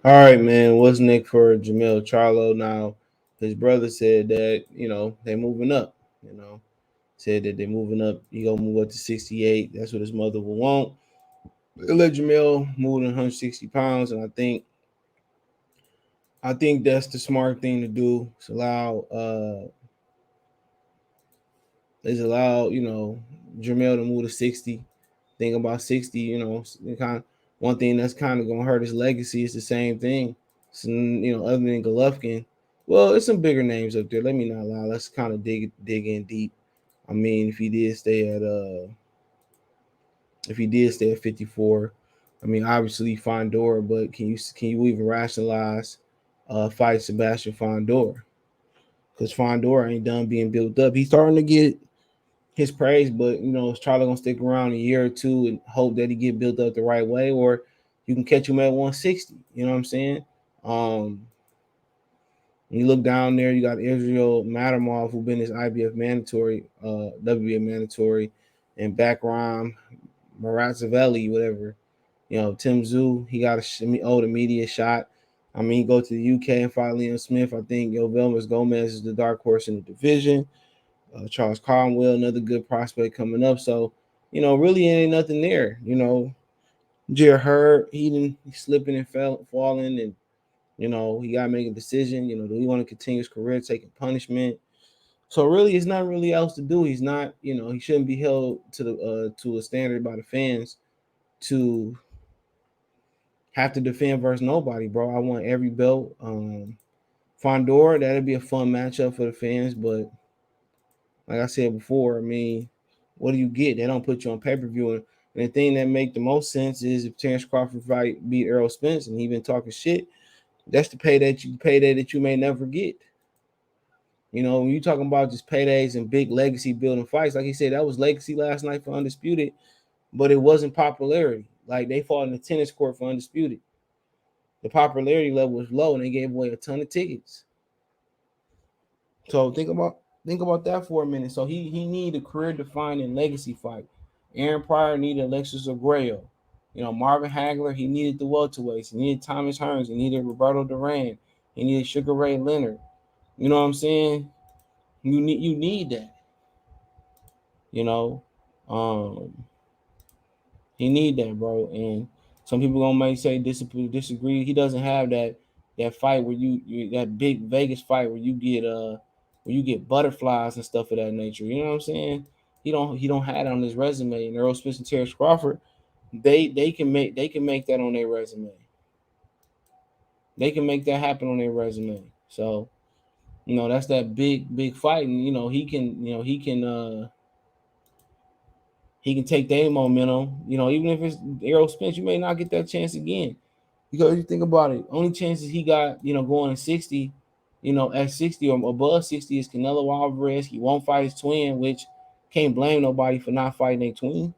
All right, man. What's next for Jermell Charlo? Now, his brother said that they're moving up. You know, said that they're moving up. He gonna move up to 68. That's what his mother will want. They'll let Jermell move to 160 pounds, and I think that's the smart thing to do. It's allow Jermell to move to 60. Think about 60. One thing that's kind of gonna hurt his legacy is the same thing. So, other than Golovkin, well, it's some bigger names up there. Let me not lie. Let's kind of dig in deep. I mean, if he did stay at 54, I mean, obviously Fondor, but can you even rationalize fight Sebastian Fondor? Because Fondor ain't done being built up. He's starting to get his praise, but is Charlie gonna stick around a year or two and hope that he get built up the right way, or you can catch him at 160? You know what I'm saying? Um, when you look down there, you got Israel Madamov, who been his IBF mandatory, WBA mandatory, and Bakram Maratzavelli, whatever. Tim Zoo, he got the media shot. I mean, go to the UK and fight Liam Smith. I think Velmas Gomez is the dark horse in the division. Charles Conwell, another good prospect coming up. So, really ain't nothing there. Jer Hurd, he didn't slipping and falling, and he got to make a decision. Do he want to continue his career taking punishment? So really, it's not really else to do. He's not, he shouldn't be held to a standard by the fans to have to defend versus nobody, bro. I want every belt. Fondor, that'd be a fun matchup for the fans, but like I said before, I mean, what do you get? They don't put you on pay per view, and the thing that make the most sense is if Terrence Crawford fight beat Errol Spence and he been talking shit, that's the payday that you may never get. When you talking about just paydays and big legacy building fights, like he said, that was legacy last night for Undisputed, but it wasn't popularity. Like they fought in the tennis court for Undisputed. The popularity level was low, and they gave away a ton of tickets. So think about that for a minute. So he needed a career defining legacy fight. Aaron Pryor needed Alexis Aguayo. Marvin Hagler, he needed the welterweights. He needed Thomas Hearns. He needed Roberto Duran. He needed Sugar Ray Leonard. You know what I'm saying? You need that. You know, um, he need that, bro. And some people gonna might say disagree. He doesn't have that fight where you that big Vegas fight where you get butterflies and stuff of that nature. You know what I'm saying? He don't have it on his resume. And Earl Spence and Terrence Crawford, they can make that on their resume. They can make that happen on their resume. So that's that big fight, and he can take their momentum. Even if it's Errol Spence, you may not get that chance again. Because you think about it, only chances he got, going to 60, at 60 or above 60 is Canelo Alvarez. He won't fight his twin, which can't blame nobody for not fighting their twin.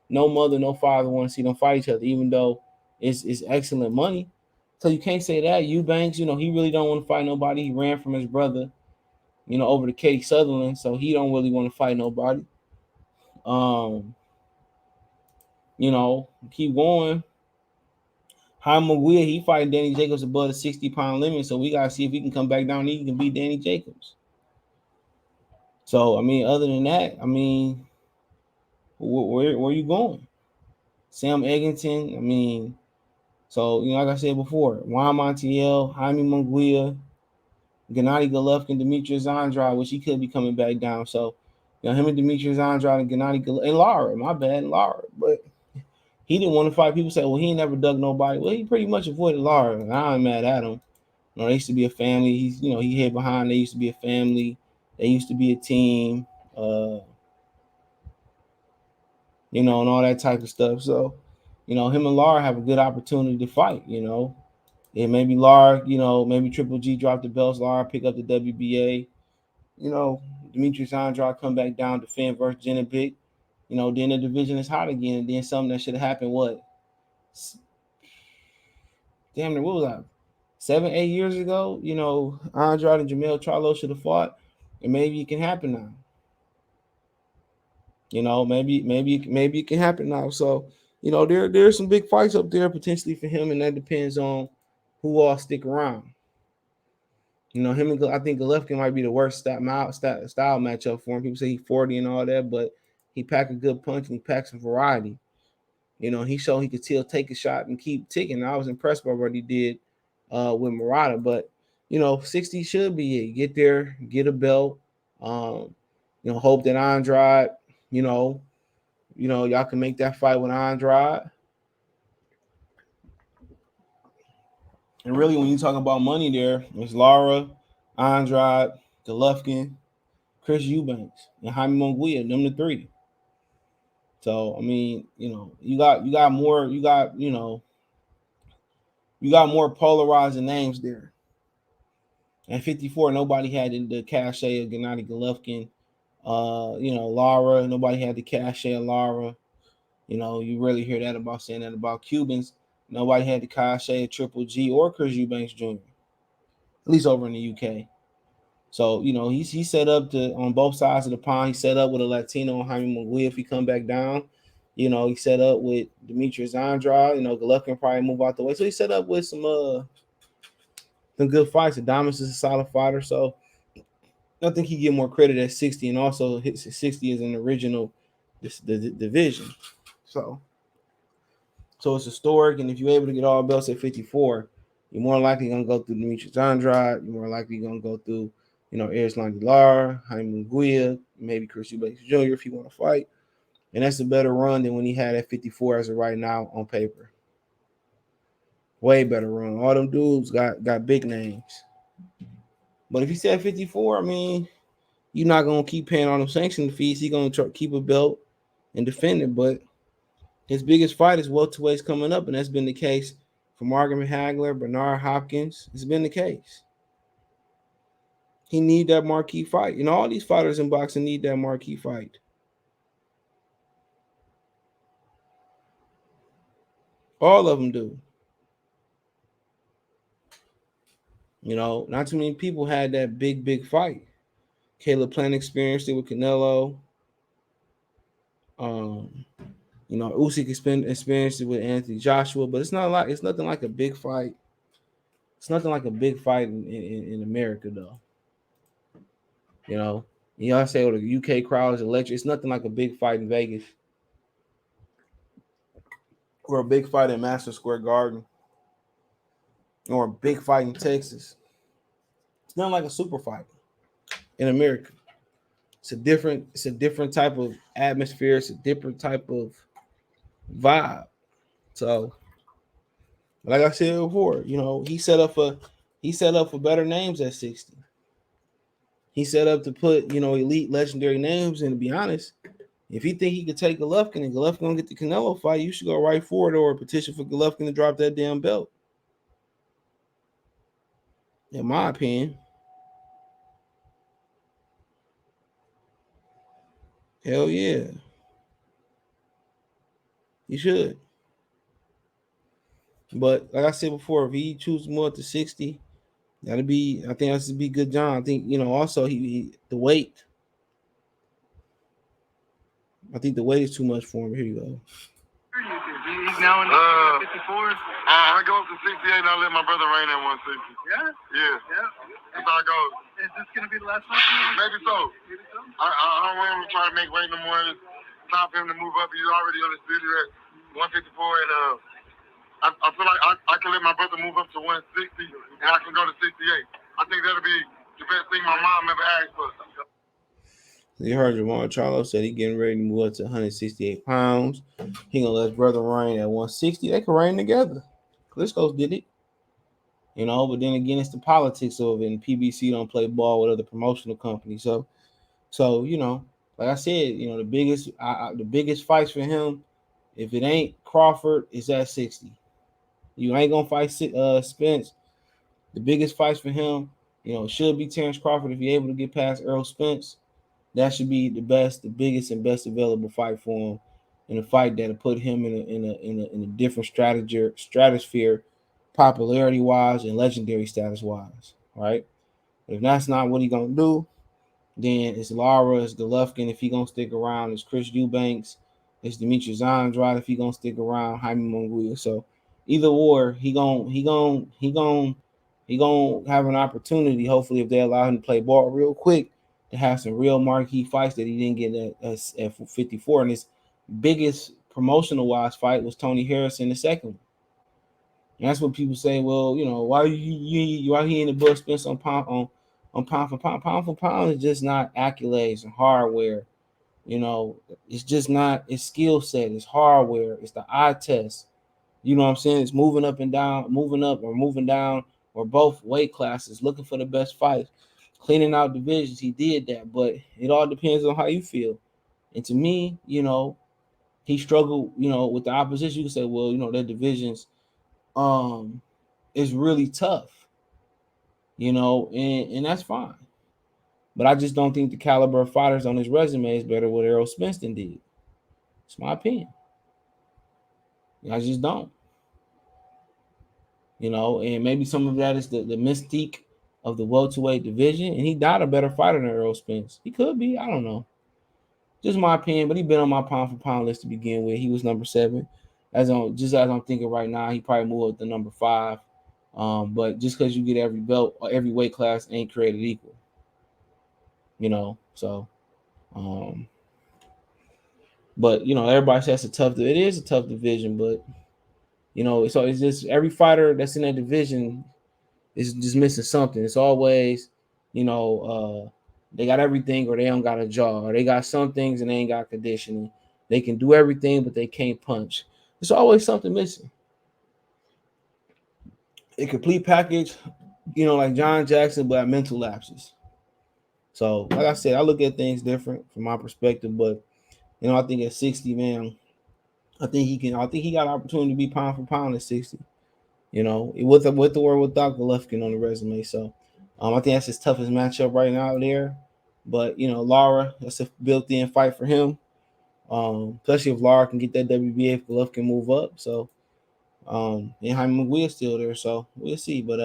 No mother, no father want to see them fight each other, even though it's excellent money. So you can't say that. Eubanks, he really don't want to fight nobody. He ran from his brother, over to Katie Sutherland, so he don't really want to fight nobody. Um, keep going. Jaime Maguire, he fighting Danny Jacobs above the 60-pound limit, so we gotta see if he can come back down and he can beat Danny Jacobs. So I mean, other than that, I mean, where you going? Sam Eggington, I mean, so like I said before, Juan Montiel, Jaime Maguire, Gennady Golovkin, Demetrius Andrade, which he could be coming back down. So him and Demetrius Andrade and Gennady Golovkin, and Lara, my bad, Lara, but he didn't want to fight. People say, well, he ain't never dug nobody. Well, he pretty much avoided Lara, and I ain't mad at him. They used to be a family. He hid behind. They used to be a family. They used to be a team. And all that type of stuff. So, him and Lara have a good opportunity to fight. And maybe Lara, maybe Triple G drop the belts. Lara pick up the WBA. Demetrius Andrade come back down, defend versus Genovic. Then the division is hot again. And then something that should have happened, what? Damn near, what was that? 7, 8 years ago, Andrade and Jermell Charlo should have fought, and maybe it can happen now. Maybe it can happen now. So, there's some big fights up there potentially for him, and that depends on Who all stick around? Him and I think Golovkin might be the worst style matchup for him. People say he's 40 and all that, but he packed a good punch and he packed some variety. He showed he could still take a shot and keep ticking. I was impressed by what he did with Murata, but 60 should be it. Get there, get a belt. Hope that Andrade, y'all can make that fight with Andrade. And really, when you talk about money, there's Lara, Andrade, Golovkin, Chris Eubanks, and Jaime Munguia. Them the three. So I mean, you got more polarizing names there. At 54, nobody had the cachet of Gennady Golovkin. Lara, nobody had the cachet of Lara. You really hear that saying that about Cubans. Nobody had the cachet of Triple G or Chris Eubanks Jr. At least over in the UK. So he set up on both sides of the pond. He set up with a Latino, Jaime Munguia, if he come back down. He set up with Demetrius Andrade. Golovkin probably move out the way. So he set up with some good fights. Adames is a solid fighter, so I think he get more credit at 60, and also 60 is an original the division. So it's historic, and if you're able to get all belts at 54, you're more likely gonna go through Demetrius Andrade. You're more likely gonna go through, Erislandy Lara, Jaime Munguia, maybe Chris Eubanks Jr. if you want to fight, and that's a better run than when he had at 54 as of right now on paper. Way better run. All them dudes got big names. But if he said 54, I mean, you're not gonna keep paying all them sanction fees. He's gonna keep a belt and defend it. But his biggest fight is welterweights coming up, and that's been the case for Marvin Hagler, Bernard Hopkins. It's been the case. He need that marquee fight. All these fighters in boxing need that marquee fight. All of them do. Not too many people had that big fight. Caleb Plant experienced it with Canelo. Usyk experienced it with Anthony Joshua, but it's nothing like a big fight. It's nothing like a big fight in America, though. Y'all say, the UK crowd is electric. It's nothing like a big fight in Vegas or a big fight in Madison Square Garden or a big fight in Texas. It's not like a super fight in America. It's a different type of atmosphere. It's a different type of vibe. So, like I said before, he set up for better names at 60. He set up to put, elite legendary names. And to be honest, if he think he could take Golovkin and Golovkin gonna get the Canelo fight, you should go right for it or petition for Golovkin to drop that damn belt. In my opinion. Hell yeah. You should. But like I said before, if he chooses more to 60, I think that's to be good, John. I think, also the weight. I think the weight is too much for him. Here you go. He's now in 54. I go up to 68 and I let my brother reign at 160. Yeah? Yeah. That's how it goes. Is this going to be the last fight? Maybe so. I don't want him to try to make weight no more. It's time for him to move up. He's already undisputed at 154. And I feel like I can let my brother move up to 160 and I can go to 68. I think that'll be the best thing my mom ever asked for. You heard Jermell Charlo said he getting ready to move up to 168 pounds. He gonna let his brother reign at 160. They can reign together. Klitschko did it. But then again, it's the politics of it, and PBC don't play ball with other promotional companies. So like I said, the biggest fights for him, if it ain't Crawford, is at 60. You ain't gonna fight Spence. The biggest fights for him, should be Terrence Crawford if you're able to get past Errol Spence. That should be the biggest and best available fight for him, in a fight that'll put him in a different stratosphere, popularity wise and legendary status wise. Right? But if that's not what he's gonna do, then it's Lara, it's Golovkin if he gonna stick around, it's Chris Eubanks, it's Demetrius Andrade if he gonna stick around, Jaime Munguia. So either or, he gon' have an opportunity. Hopefully, if they allow him to play ball real quick, to have some real marquee fights that he didn't get at 54. And his biggest promotional wise fight was Tony Harrison, the second one. And that's what people say. Well, why why he in the Bud Spence on pound for pound? Pound for pound is just not accolades and hardware. It's just not. It's skill set. It's hardware. It's the eye test. You know what I'm saying? It's moving up and down, moving up or moving down, or both weight classes, looking for the best fights, cleaning out divisions. He did that, but it all depends on how you feel. And to me, he struggled, with the opposition. You can say, well, their divisions um is really tough, and that's fine. But I just don't think the caliber of fighters on his resume is better what Errol Spence did. It's my opinion. I just don't. And maybe some of that is the mystique of the welterweight division. And he died a better fighter than Errol Spence. He could be. I don't know. Just my opinion. But he been on my pound for pound list to begin with. He was number 7. As I'm thinking right now, he probably moved up to number 5. But just because you get every belt or every weight class ain't created equal. So. But everybody says it is a tough division. But so it's just every fighter that's in that division is just missing something. It's always, they got everything or they don't got a jaw, or they got some things and they ain't got conditioning. They can do everything, but they can't punch. There's always something missing. A complete package, like John Jackson, but mental lapses. So, like I said, I look at things different from my perspective, but I think at 60, man, I think he can. I think he got an opportunity to be pound for pound at 60. With the word with Dr. Lufkin on the resume. So I think that's his toughest matchup right now there. But Lara, that's a built-in fight for him. Especially if Lara can get that WBA, if Golovkin move up. So and Jaime Munguia's still there, so we'll see. But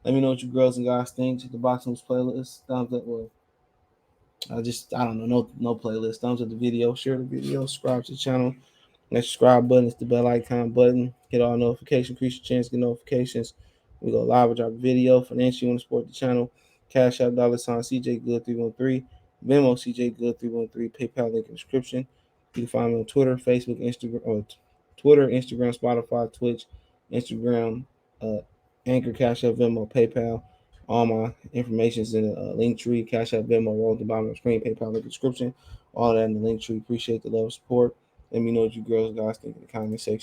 let me know what you girls and guys think. Check the Boxing Moves playlist. Thumbs up. Well, I don't know, no playlist. Thumbs up the video, share the video, subscribe to the channel. That subscribe button is the bell icon button. Get all notifications, increase your chance to get notifications. We go live with our video. Financially, you want to support the channel. Cash App $sign CJ Good 313. Venmo CJ Good 313. PayPal link in the description. You can find me on Twitter, Facebook, Instagram, Twitter, Instagram, Spotify, Twitch, Instagram, Anchor, Cash App, Venmo, PayPal. All my information is in the link tree. Cash App, Venmo, roll at the bottom of the screen. PayPal link in the description. All that in the link tree. Appreciate the love and support. Let me know what you girls guys think in the comment section.